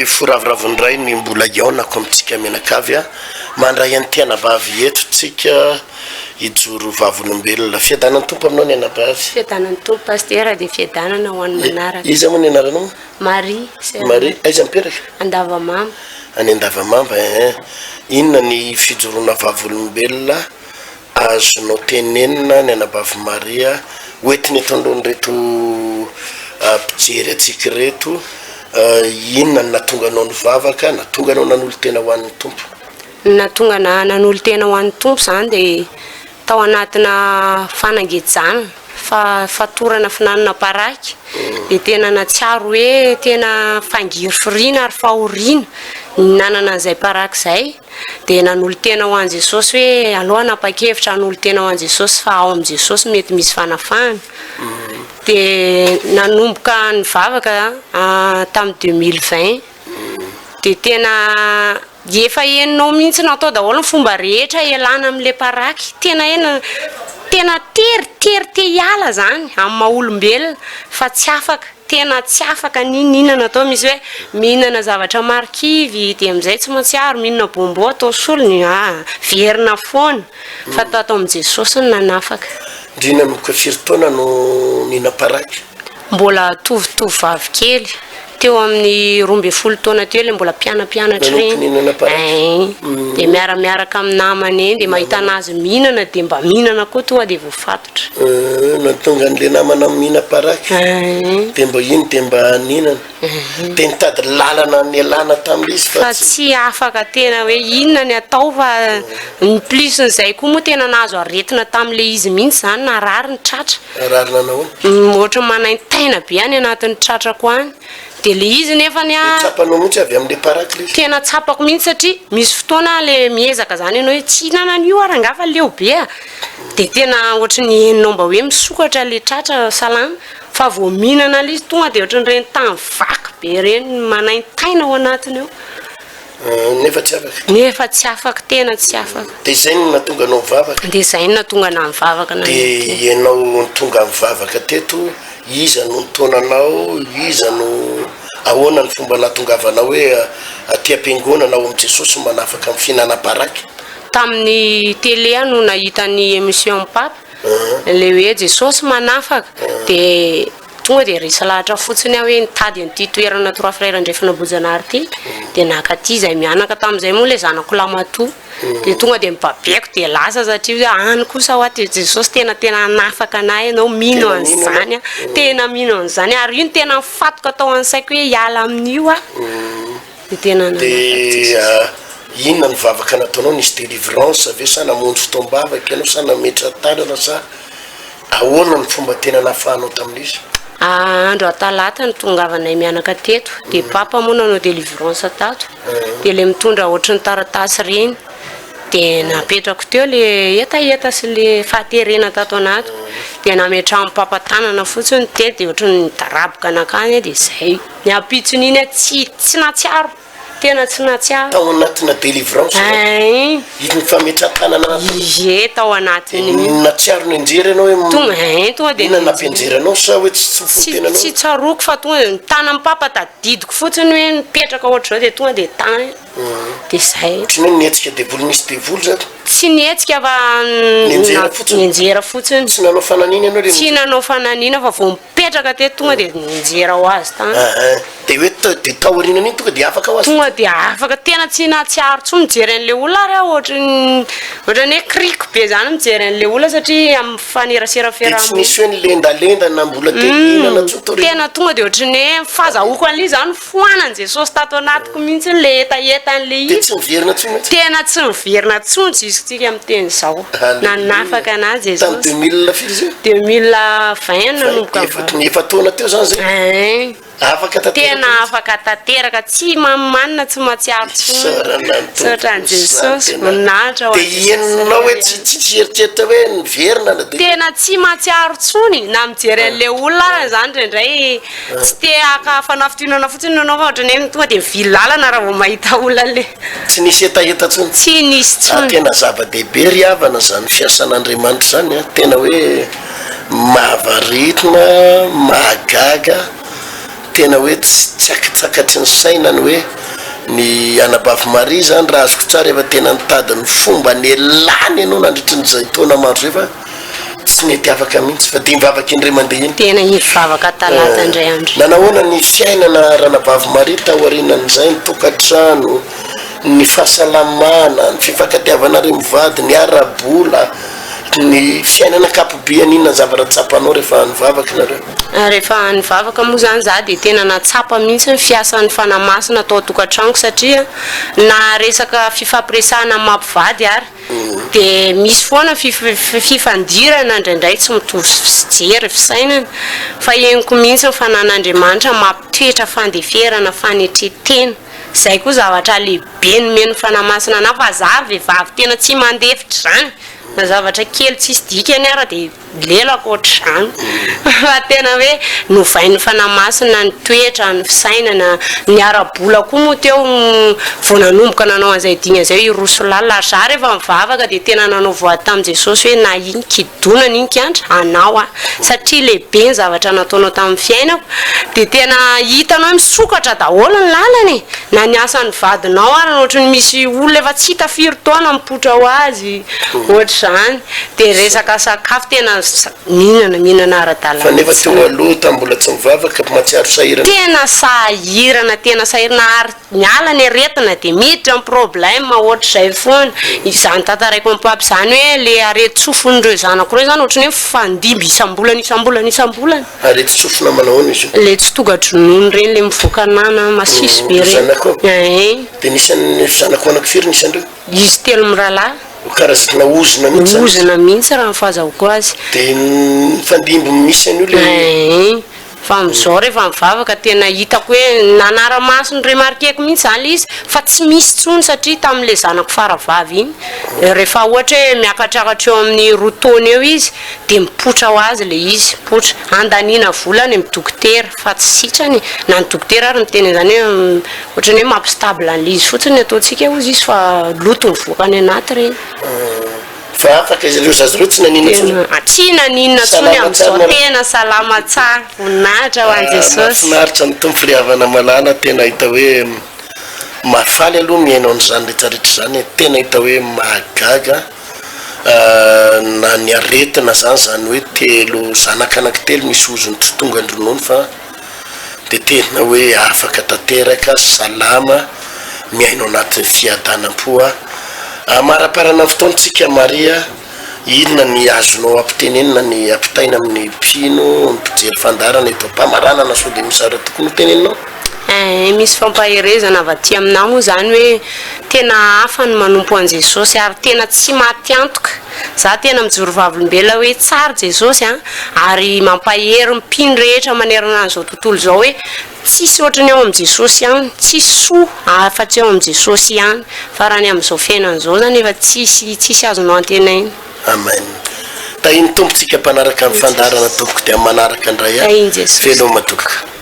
ary foravravindray ny mbola iaonako amintsika menakavy a mandray any tiana bavy eto tsika ijoro vavolombelona fiadanany tompo aminao ny anabavy fiadanany tompo pasteur de fiadanana ho an'ny manaraka izy moa ny anaranao Marie Marie aiza miperaka Andavamamba any Andavamamba inona ny fijoroana vavolombelona azonao tenenina ny anabavy Maria hoentiny atondrony reto mpijery atsika reto inona ny natonga anao nivavaka natonga anao nanolo tena ho an'ny tompo natonga nanolo tena ho an'ny tompo zany de tao anatina fanangejana fatorana finanana paraky de tena natsiaro hoe tena fangiry firina ary fahoriana nanana an'izay paraky zay de nanolo tena ho an'i Jesosy hoe aloha napakevitra hanolo tena ho an'i Jesosy fa ao amin'i Jesosy mety misy fanafahana de nanomboka nivavaka tamin'ny 2020 de tena efa henonao mihitsy natao daholo ny fomba rehetra elana amin'le paraky tena tery te hiala zany amin'ny maha-olombelona fa tsy afaka tena tsy afaka ninina natao misy hoe mihinana zavatra marikivy de amizay tsy matsiaro mihinana bombo atao solony verina foana fa tatao amin'i Jesosy ny nanafaka ndrina no firy taona no nina paraky mbola tovy vavy kely teo amin'ny 12 taona teo le mbola pianatra regny de miaraka amin'ny namany eny de mahita anazy mihinana de mba mihinana koa toa de voafatotra natonga an'le namana mihina paraky de mba iny de mba ninana de nitady lalana ny alana tamin'izy fa tsy afaka tena hoe inona ny atao fa ny plus n'izay koa moa tena nazo aretina tamin'le izy mihitsy zany narary ny tratra ararina anao ohatra manaintaina be any anatin'ny tratrako any de le izy nefa ny tsapanao mihitsy avy amin'le paraky tena tsapako mihitsy satria misy fotoana le miezaka zany ianao hoe tsy hinanan'io arangafa leo be de tena ohatra ny heninao mba hoe misokatra le tratra salama fa vao mihinana le izy tonga de ohatra ny reny tany vaky be reny manaintaina ao anatiny eo nefa tsy afaka tena tsy afaka de zay no natonga anao mivavaka de zay no natonga na mivavaka de ianao tonga mivavaka teto iza no ntaonanao iza no ahoana ny fomba natongavanao hoe aty am-piangonana ao amin'i Jesosy manafaka amin'ny fihinana-paraky tamin'ny télé no nahita ny émission papa le hoe Jesosy manafaka de tonga de resy lahatra fotsiny hoe nitady an'ity toerana trois frères andrefanabojana ty de nakaty zay mianaka tamin'izay moa le zanako lamatoa de tonga de mibabeko de lasa satria hoe any kosa ho aty Jesosy tena anafaka anahy anao mino an'izany tena mino an'izany ary io tena mifatoka tao ansaiko hoe hiala amin'io de tena inona ny vavaka nataonao nisy délivrance ve sa namonjy fotoam-bavaka ianao sa nametra tanana sa ahoana ny fomba tena nafahanao tamin'izy andro atalata ny tongavanay mianaka teto de papa moa nanao délivrance tato de le mitondra ohatra ny taratasy reny de napetrako teo le etaeta sy le fahaterena tato anato de nametra amin'ny papa tanana fotsiny teto de ohatra ny daraboka anakany de zay ny apitsony iny tsy natsiaro tena tsy natsiaro tao anatina délivrance iny fametra tanana ye tao anatiny natsiaro ny anjery anao hoe tonga de inona nampianjery anao sa hoe tsy fotenanao tsy tsaroko fa tonga de tana amin'ny papa tadidiko fotsiny hoe mipetraka ohatra zao de tonga de tany de zay ohatrany hoe nietsika debolo nisy devoly zato tsy nietsika fa nienjera fotsiny tsy nanao fananina ianao tsy nanao fananina fa vao mipetraka teto tonga de nienjera ho azy tany de hoe de taorinana iny tonga de afaka ho azy tonga de afaka tena tsy natsiaro tsy mijery an'le olona ary ohatrany hoe kriko be zany mijery an'le olona satria amin'ny fanerasera tsy misy hoe nylendalenda na mbola tehinana tena tonga de ohatrany hoe fahazahoako an'le zany foanany Jesosy tato anatiko mihitsy le etaetan'le izy tsy miverina tsony tena tsy miverina tsony tsika amin'ny teny zao nanafaka anazy Jesosy 2020 nanomboka efa taona teo zany zay afaka tena afaka tanteraka tsy mamanina tsy matsiaro tsotran Jesosy manatra de ienonao hoe tsy eritreritra hoe niverina tena tsy matsiaro tsony na mijery an'le olona zany ndray tsy te fanafitoinana fotsiny nanao fa ohatrany tonga de mivily lalana raha vao mahita olona le tsy nisy etaeta tsony tsy nisy tsony tena zava-dehibe ry havana zany fiasan'Andriamanitra zany tena hoe mahavaritona mahagaga tena hoe tsy akitsakatry ny sainany hoe ny anabavy Maria zany raha azoko tsara efa tena nitady ny fomba ny elany ianao nandritry nyzay taona maro zay fa tsy mety afaka mihitsy fa dia mivavaka indray mandeha iny tena hivavaka talata indray andro nanahoana ny fiainana ranabavy Maria taorianan'izay ny tokantrano ny fahasalamana ny fifankatiavanareo mivady ny arabola ny fiainana kapobeany inona zavatra tsapanao rehefa nivavaka nareo rehefa nivavaka moa zany za dia tena natsapa mihitsy ny fiasan'ny fanamasina atao tokantranoko satria na resaka fifampiresahana mampivady ary dia misy foana fifandirana indraindray tsy mitovy jery fisainana fa eniko mihitsy ny fanan'Andriamanitra mampitoetra fandeferana fanetretena zay koa zavatra lehibe nomeny fanamasina na fa za vehivavy tena tsy mandefitra zany na zavatra kely tsisy dikany ara dia lelako ohatr'izany fa tena hoe novain'ny fanamasina ny toetra ny fisainana ny arabola koa moa teo vao nanomboka nanao an'izay dingana zay iroso lalina za rehefa mivavaka dia tena nanao voady tamin'i Jesosy hoe na iny kidonana iny kiantra anao satria lehibe ny zavatra nataonao tamin'ny fiainako dia tena hitanao misokatra daholo ny lalany na ny asan'ny vadinao ary ohatrany misy olona efa tsy hita firy taona mipotra ho azy ohatr'izany dia resaka sakafo tena mihinana ara-dalana fa nefa teo aloha ta mbola tsy mivavaka matsiaro sahirana tena sahirana ary miala ny aretina dia miditra amin'ny problème ohatr'izay foana izany tantaraiko amin'ny papy zany hoe le areti-tsofon'ireo zanako ireo zany ohatrany hoe fandimby isambolana areti-tsofona manahoana izy le tsy tonga-dronono reny le mivoakanana masisy be reny dia nisan'ny zanako anakifiry nisan'ireo izy telo miralahy karazana ozona mihitsy raha mifazahoko azy dia fandimby misy an'io le fa amizao rehefa mivavaka tena hitako hoe nanara-maso ny remarkeko mihitsy zany izy fa tsy misy tsony satria tamin'le zanako faravavy iny rehefa ohatra hoe miakatrakatra eo amin'ny roa taona eo izy dia mipotra ho azy le izy potra andaniana volany amin'ny dokotera fa tsy sitrany na ny dokotera ary miteny zany hoe ohatrany hoe mampistable an'le izy fotsiny ataontsika ozy izy fa loto mivoaka any anaty reny fa afaka izy ireo zazy ireo tsy naninona tsy naninona tsony amin'izao tena salama tsara voninahitra ho an'i Jesosy mahafinaritra ny tompo firiavana malala tena hita hoe mafaly aloha miainao an'izany rehetrarehetra zany tena hita hoe mahagaga na ny aretina zany hoe telo zanakanaky telo misy ozony tsy tonga andronono fa dia tena hoe afaka tanteraka salama miainao anatin'ny fiadanam-poa maraparana fotoantsika Maria inona ny azonao ampitenenina ny ampitaina amin'ny mpino mpijery fandarana eto mpamaranana sao dia misara tokony hoteneninao misy fampaherezana avy aty aminao moa zany hoe tena hafa ny manompo an'i Jesosy ary tena tsy maty antoka za tena mijoro vavolombelona hoe tsara Jesosy ary mampahery mpino rehetra manerana an'izao tontolo zao hoe tsisy ohatrany ao amin'i Jesosy ihany tsisy soa afa-tsy ao amin'i Jesosy ihany fa raha ny amin'izao fiainan'izao zany efa tsisy azonao antena iny amen tahiny tompontsika mpanaraka amin'ny fandarana tompoko dia manaraka indray tahiny Jesosy veloma tompoko